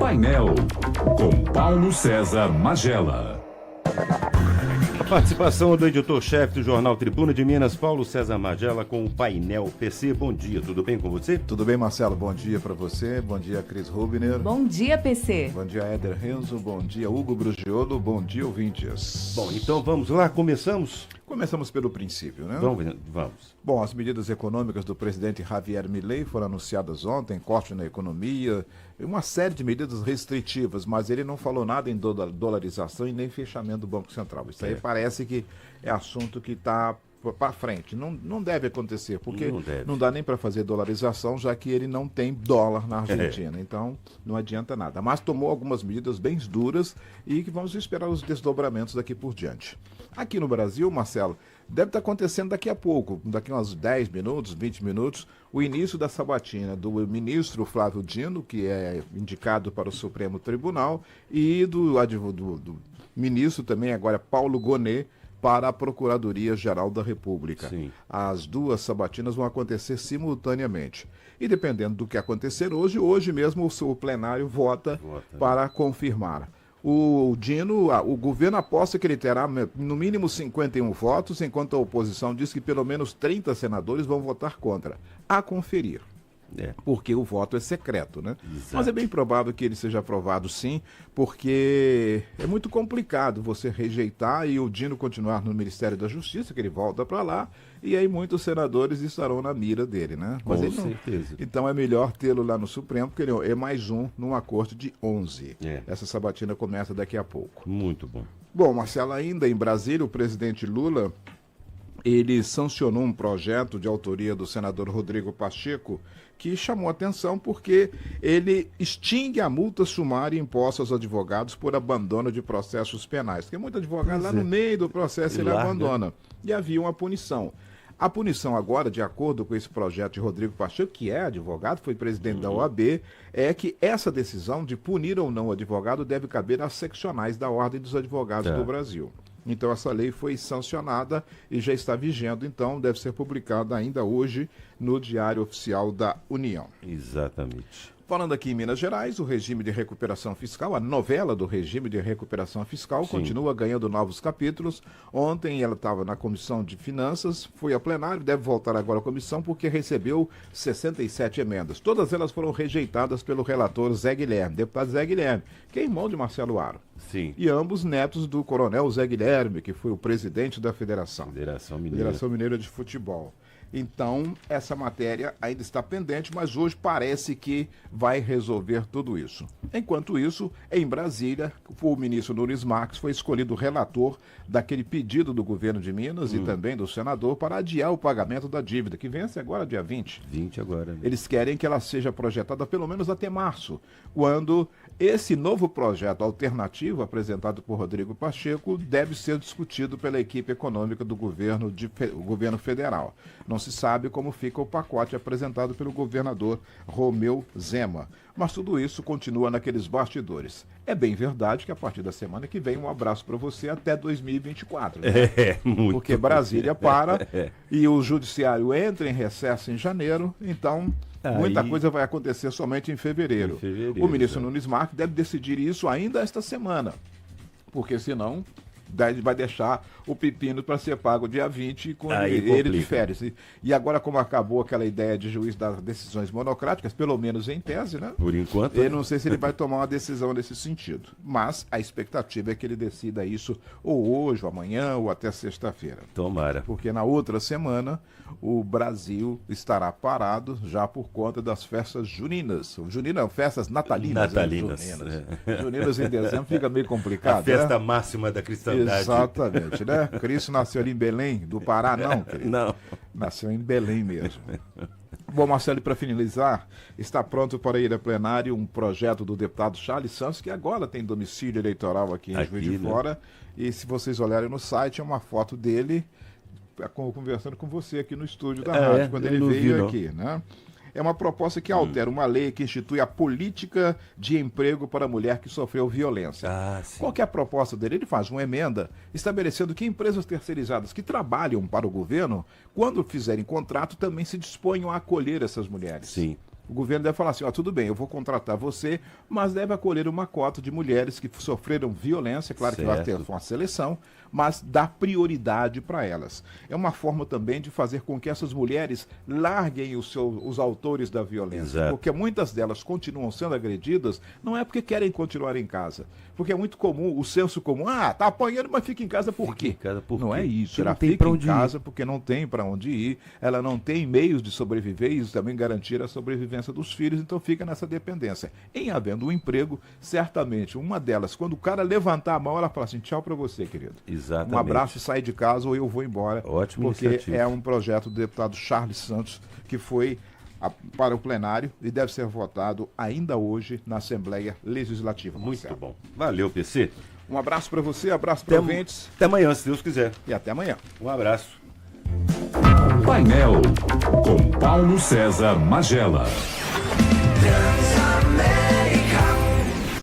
Painel, com Paulo César Magela. Participação do editor-chefe do Jornal Tribuna de Minas, Paulo César Magela, com o Painel PC. Bom dia, tudo bem com você? Tudo bem, Marcelo? Bom dia para você. Bom dia, Cris Rubner. Bom dia, PC. Bom dia, Éder Renzo. Bom dia, Hugo Brugiolo. Bom dia, ouvintes. Bom, então vamos lá, começamos? Começamos pelo princípio, né? Vamos. Bom, as medidas econômicas do presidente Javier Milei foram anunciadas ontem, corte na economia, uma série de medidas restritivas, mas ele não falou nada em dolarização e nem fechamento do Banco Central. Isso aí parece que é assunto que está para frente. Não deve acontecer, porque não dá nem para fazer dolarização, já que ele não tem dólar na Argentina. Então, não adianta nada. Mas tomou algumas medidas bem duras e que vamos esperar os desdobramentos daqui por diante. Aqui no Brasil, Marcelo, deve estar acontecendo daqui a pouco, daqui a uns 10 minutos, 20 minutos, o início da sabatina do ministro Flávio Dino, que é indicado para o Supremo Tribunal, e do ministro também, agora Paulo Gonet, para a Procuradoria-Geral da República. Sim. As duas sabatinas vão acontecer simultaneamente. E dependendo do que acontecer hoje mesmo o plenário vota para confirmar. O Dino, o governo aposta que ele terá no mínimo 51 votos, enquanto a oposição diz que pelo menos 30 senadores vão votar contra. A conferir. Porque o voto é secreto, né? Exato. Mas é bem provável que ele seja aprovado sim, porque é muito complicado você rejeitar e o Dino continuar no Ministério da Justiça, que ele volta para lá, e aí muitos senadores estarão na mira dele, né? Com certeza. Então é melhor tê-lo lá no Supremo, porque ele é mais um numa corte de 11. Essa sabatina começa daqui a pouco. Muito bom. Bom, Marcelo, ainda em Brasília, o presidente Lula, ele sancionou um projeto de autoria do senador Rodrigo Pacheco, que chamou atenção porque ele extingue a multa sumária imposta aos advogados por abandono de processos penais. Porque muito advogado lá no meio do processo ele abandona. E havia uma punição. A punição agora, de acordo com esse projeto de Rodrigo Pacheco, que é advogado, foi presidente da OAB, é que essa decisão de punir ou não o advogado deve caber às seccionais da Ordem dos Advogados do Brasil. Então essa lei foi sancionada e já está vigendo, então deve ser publicada ainda hoje no Diário Oficial da União. Exatamente. Falando aqui em Minas Gerais, o regime de recuperação fiscal, a novela do regime de recuperação fiscal continua ganhando novos capítulos. Ontem ela estava na Comissão de Finanças, foi ao plenário, deve voltar agora à comissão porque recebeu 67 emendas. Todas elas foram rejeitadas pelo relator Zé Guilherme, deputado Zé Guilherme, que é irmão de Marcelo Aro. Sim. E ambos netos do coronel Zé Guilherme, que foi o presidente da Federação Mineira de Futebol. Então, essa matéria ainda está pendente, mas hoje parece que vai resolver tudo isso. Enquanto isso, em Brasília, o ministro Nunes Marques foi escolhido relator daquele pedido do governo de Minas e também do senador para adiar o pagamento da dívida, que vence agora dia 20. 20 agora. Né? Eles querem que ela seja projetada pelo menos até março, quando esse novo projeto alternativo apresentado por Rodrigo Pacheco deve ser discutido pela equipe econômica do governo federal. Não se sabe como fica o pacote apresentado pelo governador Romeu Zema. Mas tudo isso continua naqueles bastidores. É bem verdade que a partir da semana que vem, um abraço para você até 2024. Né? Muito. Porque Brasília para e o judiciário entra em recesso em janeiro, então muita coisa vai acontecer somente em fevereiro. O ministro Nunes Marques deve decidir isso ainda esta semana, porque senão vai deixar o pepino para ser pago dia 20 com ele de férias. E agora, como acabou aquela ideia de juiz das decisões monocráticas, pelo menos em tese, né? Por enquanto. Eu não sei se ele vai tomar uma decisão nesse sentido. Mas a expectativa é que ele decida isso ou hoje, ou amanhã, ou até sexta-feira. Tomara. Porque na outra semana o Brasil estará parado já por conta das festas juninas. Festas natalinas. Juninas em dezembro fica meio complicado. A festa máxima da cristandade. Exatamente, né? Cristo nasceu ali em Belém, do Pará, não, querido. Não. Nasceu em Belém mesmo. Bom, Marcelo, para finalizar, está pronto para ir a plenário um projeto do deputado Charles Santos, que agora tem domicílio eleitoral aqui em Juiz de Fora. E se vocês olharem no site, é uma foto dele conversando com você aqui no estúdio da rádio, quando ele veio aqui, né? É uma proposta que altera uma lei que institui a política de emprego para a mulher que sofreu violência. Qual que é a proposta dele? Ele faz uma emenda estabelecendo que empresas terceirizadas que trabalham para o governo, quando fizerem contrato, também se disponham a acolher essas mulheres. Sim. O governo deve falar assim, ó, tudo bem, eu vou contratar você, mas deve acolher uma cota de mulheres que sofreram violência, claro que vai ter uma seleção, mas dá prioridade para elas. É uma forma também de fazer com que essas mulheres larguem os autores da violência, Exato. porque muitas delas continuam sendo agredidas, não é porque querem continuar em casa, porque é muito comum, o senso comum, tá apanhando, mas fica em casa por quê? Em casa por Não quê? é isso, Porque ela não tem fica pra em onde ir. casa porque não tem para onde ir, ela não tem meios de sobreviver e isso também garantir a sobrevivência dos filhos, então fica nessa dependência. Em havendo um emprego, certamente, uma delas, quando o cara levantar a mão, ela fala assim, tchau para você, querido. Exatamente. Um abraço e sai de casa ou eu vou embora. Ótima porque iniciativa. é um projeto do deputado Charles Santos que foi para o plenário e deve ser votado ainda hoje na Assembleia Legislativa. Muito Marcelo. bom. Valeu, PC. Um abraço para você, abraço para ouvintes Até amanhã, se Deus quiser. e até amanhã. Um abraço. Painel com Paulo César Magela.